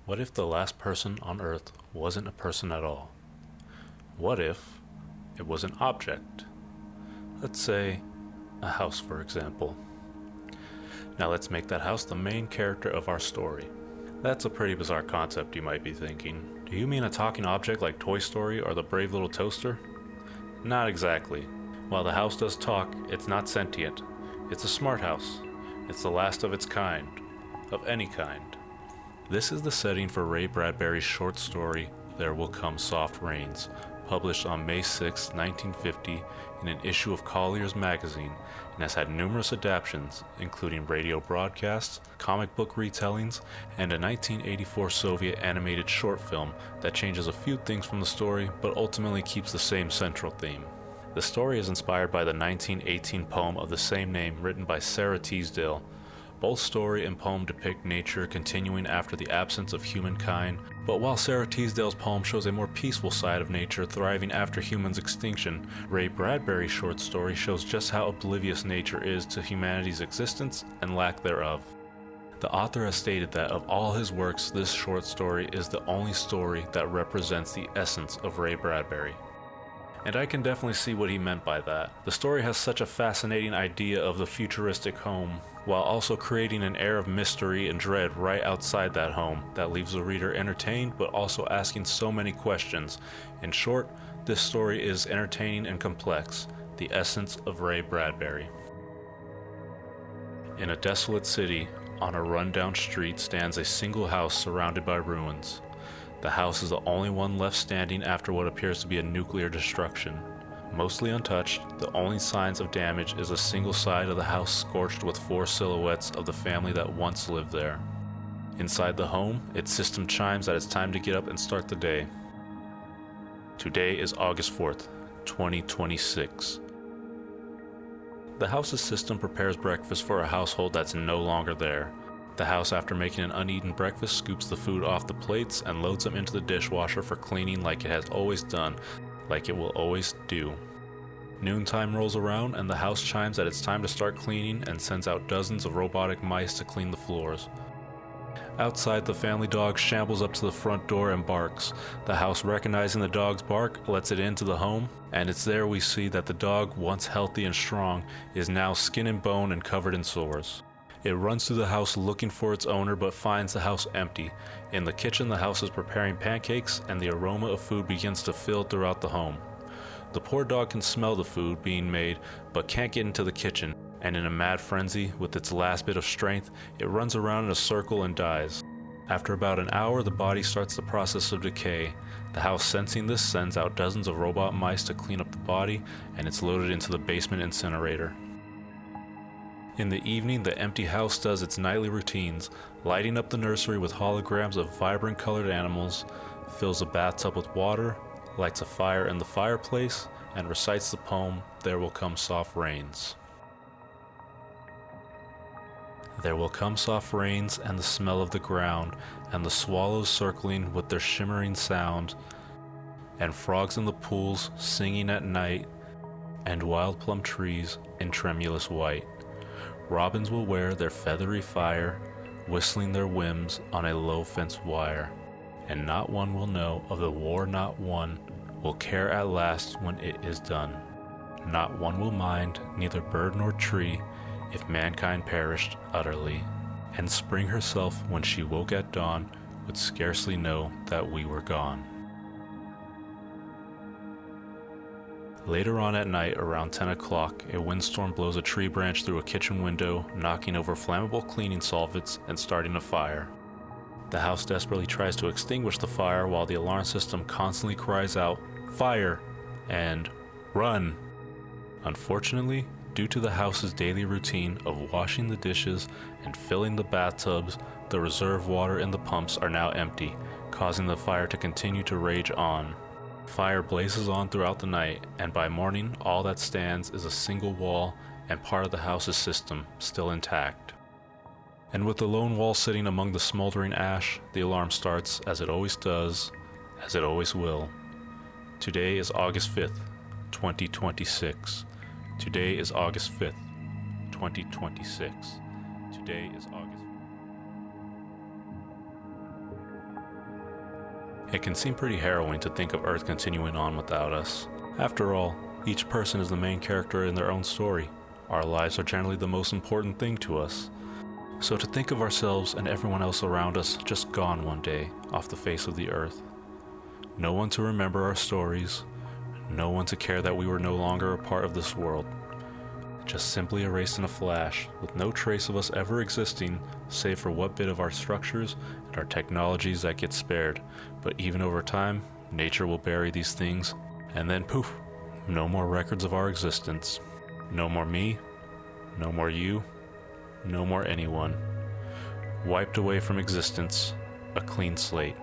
What if the last person on Earth wasn't a person at all? What if it was an object? Let's say a house, for example. Now let's make that house the main character of our story. That's a pretty bizarre concept, you might be thinking. Do you mean a talking object like Toy Story or the Brave Little Toaster? Not exactly. While the house does talk, it's not sentient. It's a smart house. It's the last of its kind. Of any kind. This is the setting for Ray Bradbury's short story, There Will Come Soft Rains, published on May 6, 1950 in an issue of Collier's magazine, and has had numerous adaptations, including radio broadcasts, comic book retellings, and a 1984 Soviet animated short film that changes a few things from the story but ultimately keeps the same central theme. The story is inspired by the 1918 poem of the same name written by Sarah Teasdale. Both story and poem depict nature continuing after the absence of humankind, but while Sarah Teasdale's poem shows a more peaceful side of nature thriving after humans' extinction, Ray Bradbury's short story shows just how oblivious nature is to humanity's existence and lack thereof. The author has stated that of all his works, this short story is the only story that represents the essence of Ray Bradbury. And I can definitely see what he meant by that. The story has such a fascinating idea of the futuristic home, while also creating an air of mystery and dread right outside that home that leaves the reader entertained but also asking so many questions. In short, this story is entertaining and complex, the essence of Ray Bradbury. In a desolate city, on a rundown street stands a single house surrounded by ruins. The house is the only one left standing after what appears to be a nuclear destruction. Mostly untouched, the only signs of damage is a single side of the house scorched with 4 silhouettes of the family that once lived there. Inside the home, its system chimes that it's time to get up and start the day. Today is August 4th, 2026. The house's system prepares breakfast for a household that's no longer there. The house, after making an uneaten breakfast, scoops the food off the plates and loads them into the dishwasher for cleaning like it has always done, like it will always do. Noontime rolls around and the house chimes that it's time to start cleaning and sends out dozens of robotic mice to clean the floors. Outside, the family dog shambles up to the front door and barks. The house, recognizing the dog's bark, lets it into the home, and it's there we see that the dog, once healthy and strong, is now skin and bone and covered in sores. It runs through the house looking for its owner but finds the house empty. In the kitchen, the house is preparing pancakes and the aroma of food begins to fill throughout the home. The poor dog can smell the food being made but can't get into the kitchen, and in a mad frenzy, with its last bit of strength, it runs around in a circle and dies. After about an hour, the body starts the process of decay. The house, sensing this, sends out dozens of robot mice to clean up the body, and it's loaded into the basement incinerator. In the evening, the empty house does its nightly routines, lighting up the nursery with holograms of vibrant colored animals, fills the bathtub with water, lights a fire in the fireplace, and recites the poem, There Will Come Soft Rains. There will come soft rains and the smell of the ground, and the swallows circling with their shimmering sound, and frogs in the pools singing at night, and wild plum trees in tremulous white. Robins will wear their feathery fire, whistling their whims on a low fence wire, and not one will know of the war, not one will care at last when it is done. Not one will mind, neither bird nor tree, if mankind perished utterly. And spring herself, when she woke at dawn, would scarcely know that we were gone. Later on at night, around 10 o'clock, a windstorm blows a tree branch through a kitchen window, knocking over flammable cleaning solvents and starting a fire. The house desperately tries to extinguish the fire while the alarm system constantly cries out, "Fire!" and "Run!" Unfortunately, due to the house's daily routine of washing the dishes and filling the bathtubs, the reserve water in the pumps are now empty, causing the fire to continue to rage on. Fire blazes on throughout the night, and by morning, all that stands is a single wall and part of the house's system still intact. And with the lone wall sitting among the smoldering ash, the alarm starts, as it always does, as it always will. Today is August 5th, 2026. Today is August 5th, 2026. Today is August It can seem pretty harrowing to think of Earth continuing on without us. After all, each person is the main character in their own story. Our lives are generally the most important thing to us. So to think of ourselves and everyone else around us just gone one day off the face of the earth. No one to remember our stories, no one to care that we were no longer a part of this world. Just simply erased in a flash, with no trace of us ever existing, save for what bit of our structures and our technologies that get spared. But even over time, nature will bury these things, and then poof, no more records of our existence. No more me, no more you, no more anyone. Wiped away from existence, a clean slate.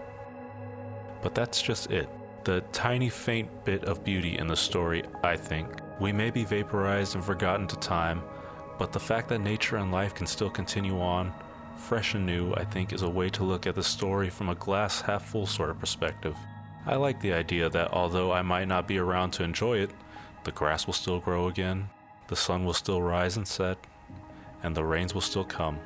But that's just it. The tiny faint bit of beauty in the story, I think. We may be vaporized and forgotten to time, but the fact that nature and life can still continue on, fresh and new, I think is a way to look at the story from a glass half full sort of perspective. I like the idea that although I might not be around to enjoy it, the grass will still grow again, the sun will still rise and set, and the rains will still come.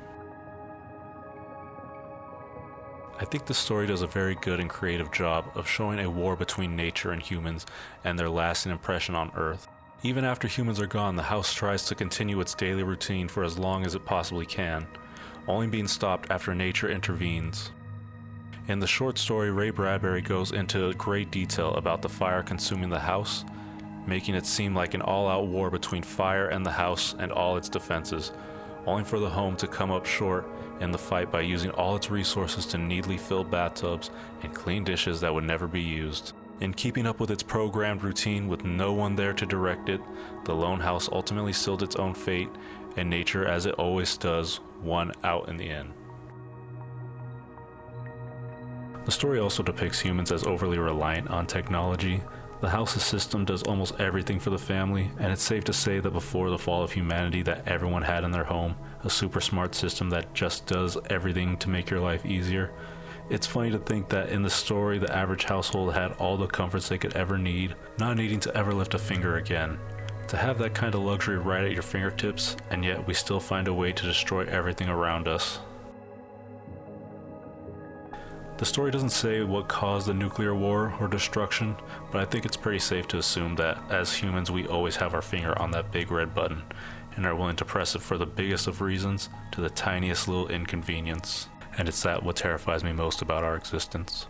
I think the story does a very good and creative job of showing a war between nature and humans and their lasting impression on Earth. Even after humans are gone, the house tries to continue its daily routine for as long as it possibly can, only being stopped after nature intervenes. In the short story, Ray Bradbury goes into great detail about the fire consuming the house, making it seem like an all-out war between fire and the house and all its defenses, only for the home to come up short in the fight by using all its resources to neatly fill bathtubs and clean dishes that would never be used. In keeping up with its programmed routine with no one there to direct it, the lone house ultimately sealed its own fate, and nature, as it always does, won out in the end. The story also depicts humans as overly reliant on technology. The house's system does almost everything for the family, and it's safe to say that before the fall of humanity that everyone had in their home, a super smart system that just does everything to make your life easier. It's funny to think that in the story, the average household had all the comforts they could ever need, not needing to ever lift a finger again. To have that kind of luxury right at your fingertips, and yet we still find a way to destroy everything around us. The story doesn't say what caused the nuclear war or destruction, but I think it's pretty safe to assume that as humans we always have our finger on that big red button, and are willing to press it for the biggest of reasons to the tiniest little inconvenience. And it's that what terrifies me most about our existence.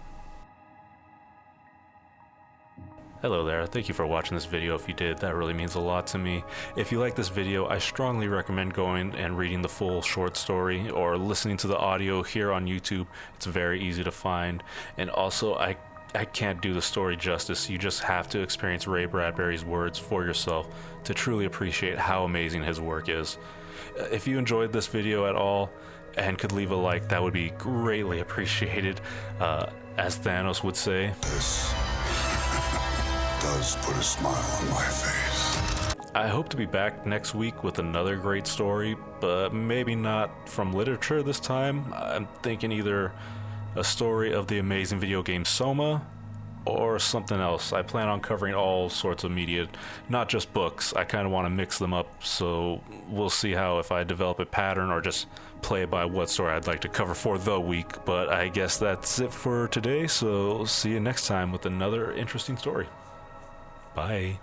Hello there, thank you for watching this video. If you did, that really means a lot to me. If you like this video, I strongly recommend going and reading the full short story or listening to the audio here on YouTube. It's very easy to find. And also, I can't do the story justice. You just have to experience Ray Bradbury's words for yourself to truly appreciate how amazing his work is. If you enjoyed this video at all and could leave a like, that would be greatly appreciated. As Thanos would say, "This does put a smile on my face." I hope to be back next week with another great story, but maybe not from literature this time. I'm thinking either a story of the amazing video game Soma or something else. I plan on covering all sorts of media, not just books. I kind of want to mix them up, so we'll see how if I develop a pattern or just play it by what story I'd like to cover for the week. But I guess that's it for today, so see you next time with another interesting story. Bye.